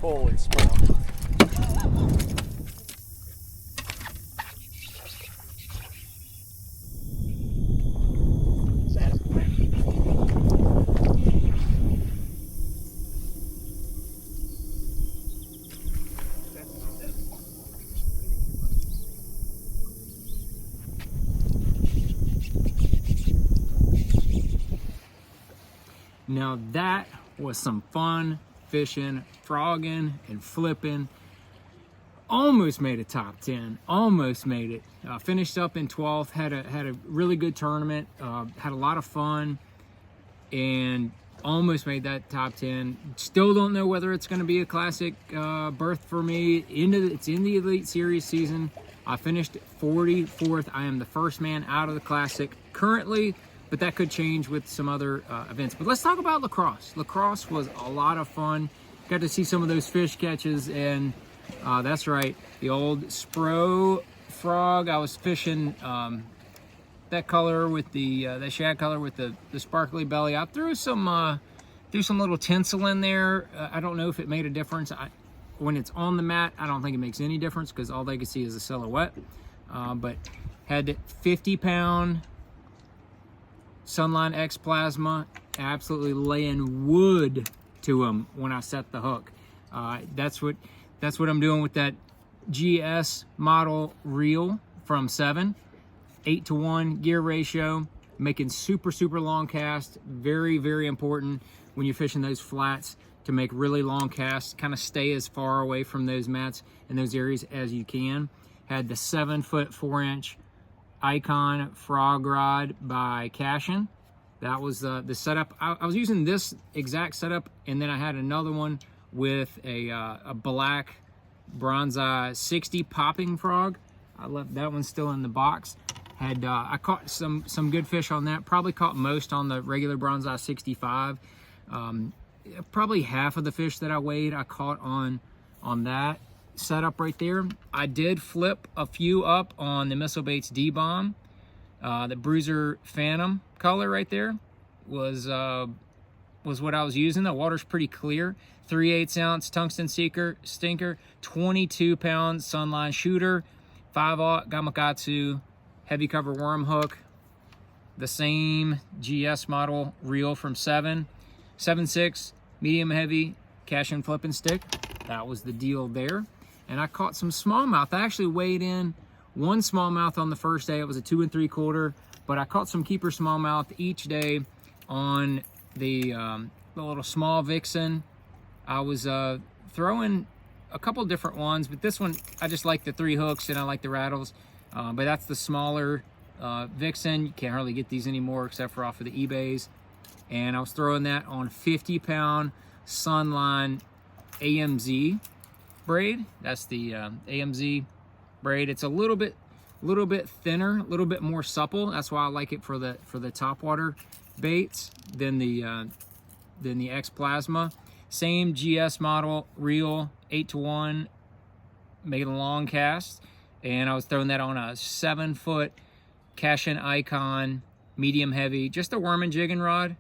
Holy smokes. Now that was some fun fishing, frogging, and flipping. Almost made a top 10. Almost made it. Finished up in 12th. Had a really good tournament. Had a lot of fun, and almost made that top 10. Still don't know whether it's going to be a classic berth for me. It's in the Elite Series season. I finished 44th. I am the first man out of the classic currently, but that could change with some other events. But let's talk about lacrosse. Lacrosse was a lot of fun. Got to see some of those fish catches, and that's right, the old Spro frog. I was fishing that color with the shad color with the sparkly belly. I threw some little tinsel in there. I don't know if it made a difference. When it's on the mat, I don't think it makes any difference because all they can see is a silhouette. But had 50-pound Sunline X Plasma, absolutely laying wood to them when I set the hook. That's what I'm doing with that GS model reel from 7, 8-to-1 gear ratio, making super long casts. Very important when you're fishing those flats to make really long casts. Kind of stay as far away from those mats in those areas as you can. Had the 7-foot 4-inch Icon frog rod by Cashin. That was the setup. I was using this exact setup, and then I had another one with a black Bronzeye 60 popping frog. I left that one still in the box. Had I caught some good fish on that. Probably caught most on the regular Bronzeye 65. Probably half of the fish that I weighed I caught on that setup right there. I did flip a few up on the Missile Baits D-Bomb. The Bruiser Phantom color right there was what I was using. The water's pretty clear. 3/8 ounce tungsten stinker, 22-pound Sunline shooter, 5/0 Gamakatsu heavy cover worm hook, the same GS model reel from 7, 7/6 medium heavy Cashin flipping stick. That was the deal there. And I caught some smallmouth. I actually weighed in one smallmouth on the first day. It was a 2 3/4, but I caught some keeper smallmouth each day on the little small Vixen. I was throwing a couple different ones, but this one, I just like the 3 hooks and I like the rattles. But that's the smaller Vixen. You can't hardly get these anymore except for off of the eBays. And I was throwing that on 50-pound Sunline AMZ braid. That's the AMZ braid. It's a little bit thinner, a little bit more supple. That's why I like it for the topwater baits than the X Plasma. Same GS model reel, 8-to-1, made a long cast, and I was throwing that on a 7-foot Cashin Icon medium heavy, just a worm and jigging rod.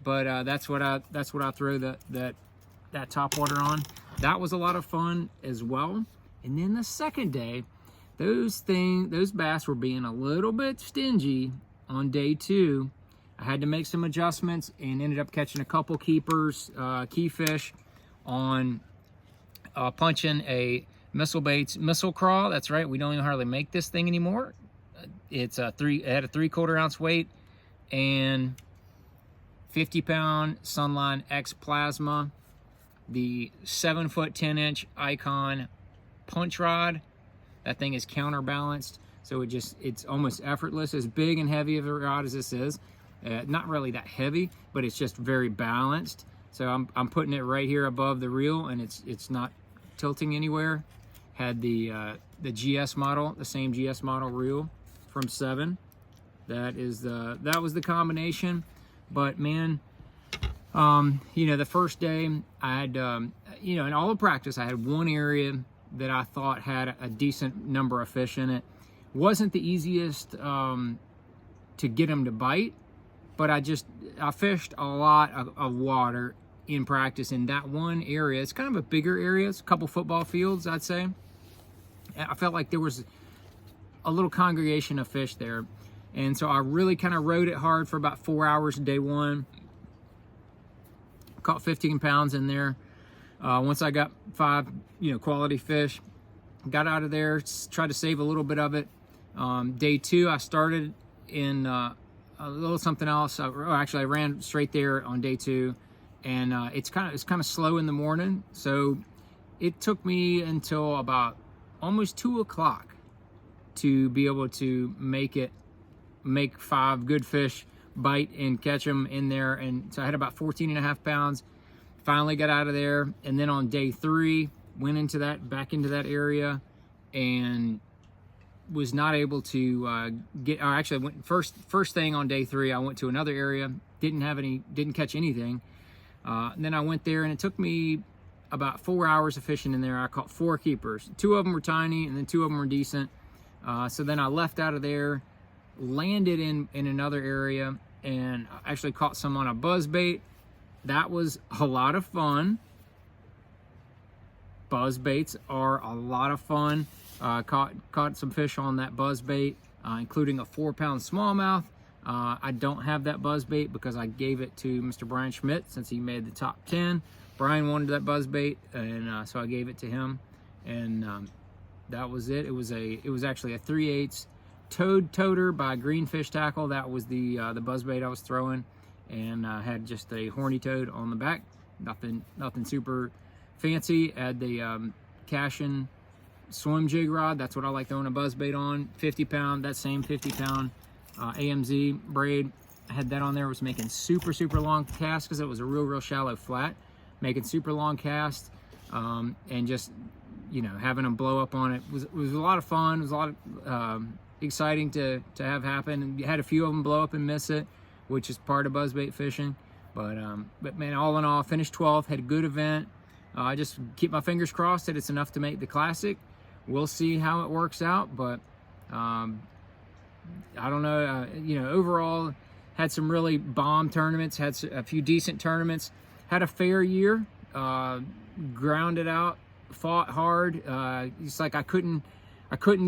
But that's what I throw that topwater on. That was a lot of fun as well. And then the second day, those bass were being a little bit stingy on day 2. I had to make some adjustments and ended up catching a couple keepers, key fish on punching a Missile Baits Missile Craw. That's right, we don't even hardly make this thing anymore. It had a 3/4 ounce weight and 50-pound Sunline X Plasma, the 7-foot 10-inch Icon punch rod. That thing is counterbalanced, so it's almost effortless. As big and heavy of a rod as this is, not really that heavy, but it's just very balanced. So I'm putting it right here above the reel, and it's not tilting anywhere. Had the GS model, the same GS model reel from 7. That was the combination. But man, the first day I had, in all the practice, I had one area that I thought had a decent number of fish in it. Wasn't the easiest to get them to bite, but I fished a lot of water in practice in that one area. It's kind of a bigger area. It's a couple football fields, I'd say. I felt like there was a little congregation of fish there. And so I really kind of rode it hard for about 4 hours day one. Caught 15 pounds in there. Once I got 5, quality fish, got out of there, tried to save a little bit of it. Day 2, I started in a little something else. I ran straight there on day 2, and it's kind of slow in the morning. So it took me until about almost 2 o'clock to be able to make 5 good fish bite and catch them in there. And so I had about 14.5 pounds. Finally got out of there, and then on day 3 went back into that area, and was not able to went first thing on day 3. I went to another area, didn't catch anything. And then I went there, and it took me about 4 hours of fishing in there. I caught 4 keepers. 2 of them were tiny, and then 2 of them were decent. So then I left out of there, landed in another area, and actually caught some on a buzzbait. That was a lot of fun. Buzzbaits are a lot of fun. Caught some fish on that buzzbait, including a 4-pound smallmouth. I don't have that buzzbait because I gave it to Mr. Brian Schmidt since he made the top 10. Brian wanted that buzzbait, and so I gave it to him, and that was it. It was actually a 3/8 toad toter by Greenfish Tackle. That was the buzzbait I was throwing, and had just a horny toad on the back. Nothing super fancy. Had the Cashin swim jig rod. That's what I like throwing a buzzbait on. 50-pound. That same 50-pound AMZ braid. I had that on there. Was making super long casts because it was a real shallow flat. Making super long casts, and just having them blow up on it was a lot of fun. It was a lot of exciting to have happen. And you had a few of them blow up and miss it, which is part of buzzbait fishing. But man, all in all, finished 12th. Had a good event. I just keep my fingers crossed that it's enough to make the classic. We'll see how it works out, but I don't know. Overall, had some really bomb tournaments. Had a few decent tournaments. Had a fair year. Grounded out. Fought hard. It's like I couldn't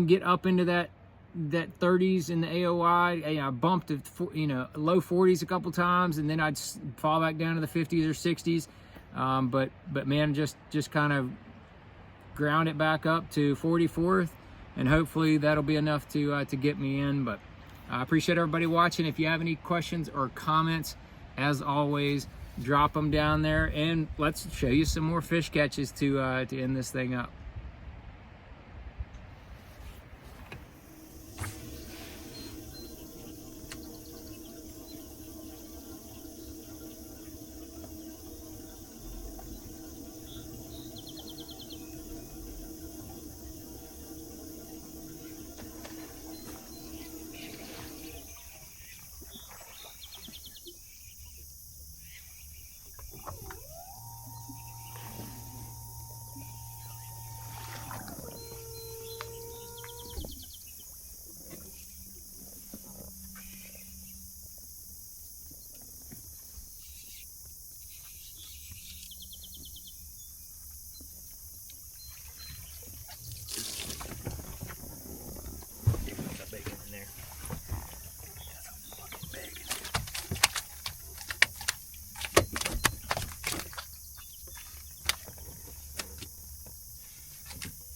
get up into that 30s in the AOI. I bumped to low 40s a couple times, and then I'd fall back down to the 50s or 60s. But man, just kind of ground it back up to 44th, and hopefully that'll be enough to get me in. But I appreciate everybody watching. If you have any questions or comments, as always, drop them down there, and let's show you some more fish catches to end this thing up.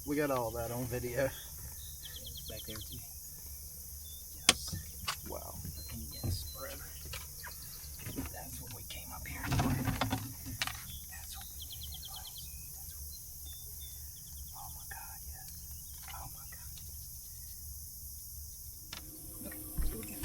We got all that on video. Back there too. Yes. Wow. Yes, forever. That's what we came up here for. That's what we needed, buddy. Oh my God, yes. Oh my God. Okay, let's go again.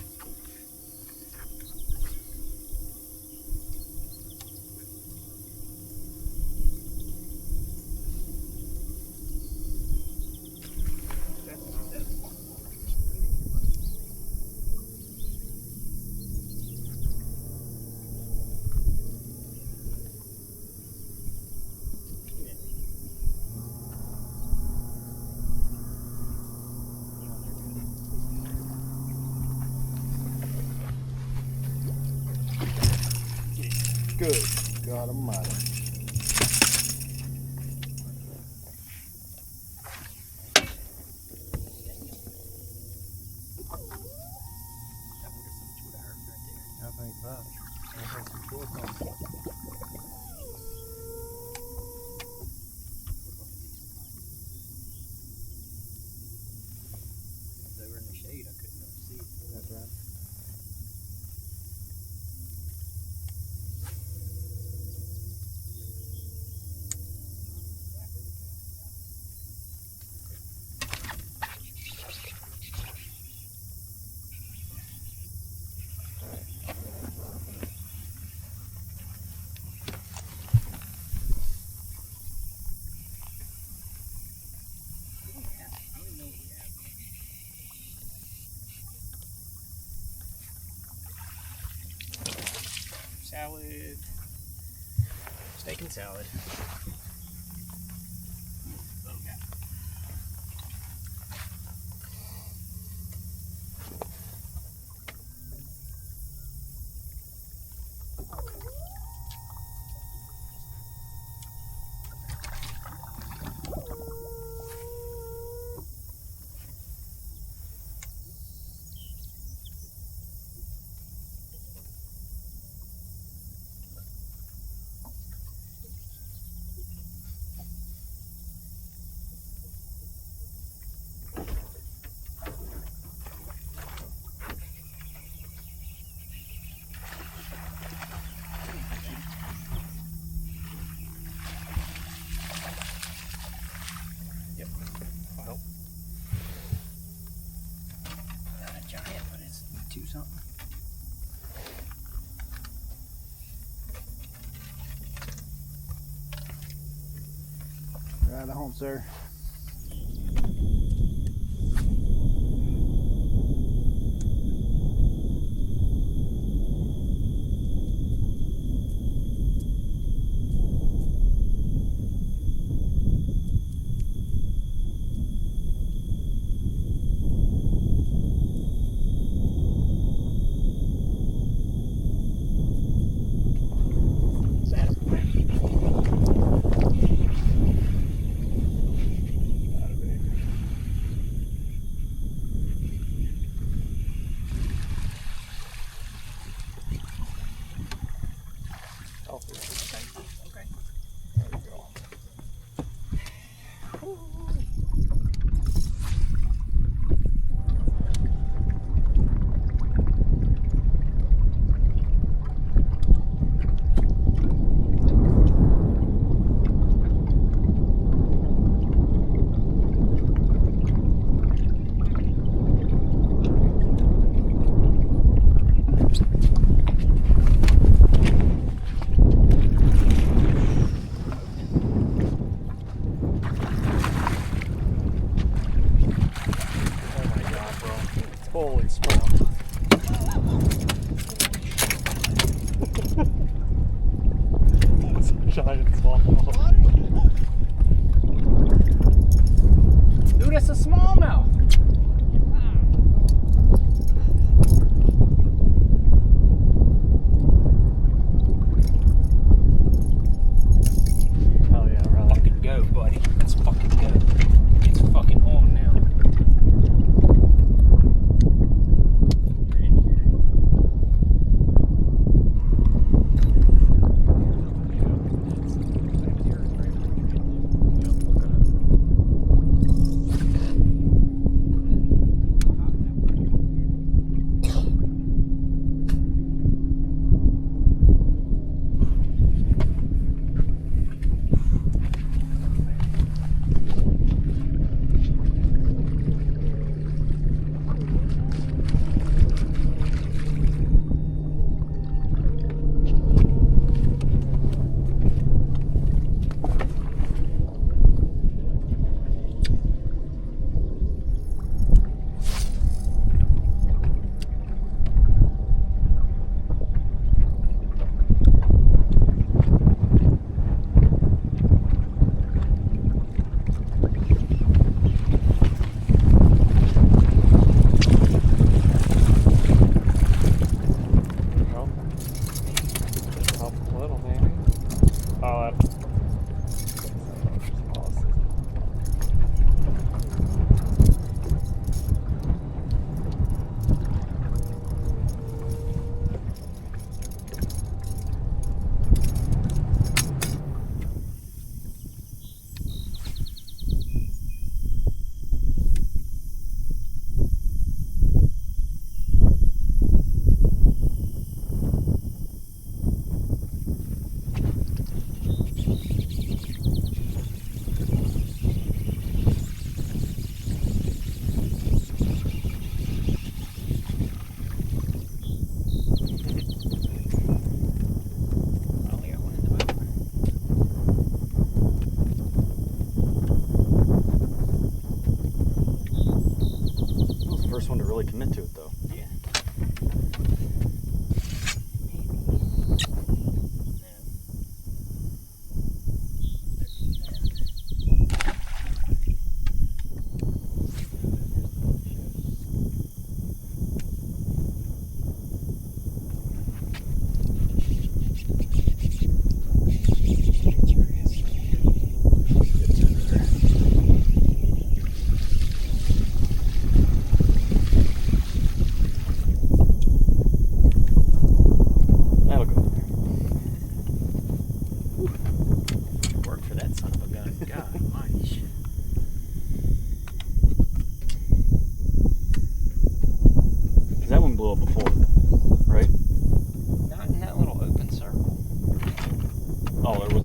Good. God almighty. I think that. I think some short ones. They were in the shade, I couldn't really see it. That's right. I don't even know what we have. Salad. Steak and salad. Okay. Yep. Well, not a giant, but it's 2 something. Right on, sir. Okay. There we go. Oh my god, bro. Holy smokes. That's a giant smallmouth. Dude, that's a smallmouth. Oh yeah, really. Fucking go, buddy. Let's fucking go. It's fucking on now. We're in here. Well, help a little, maybe. Holla.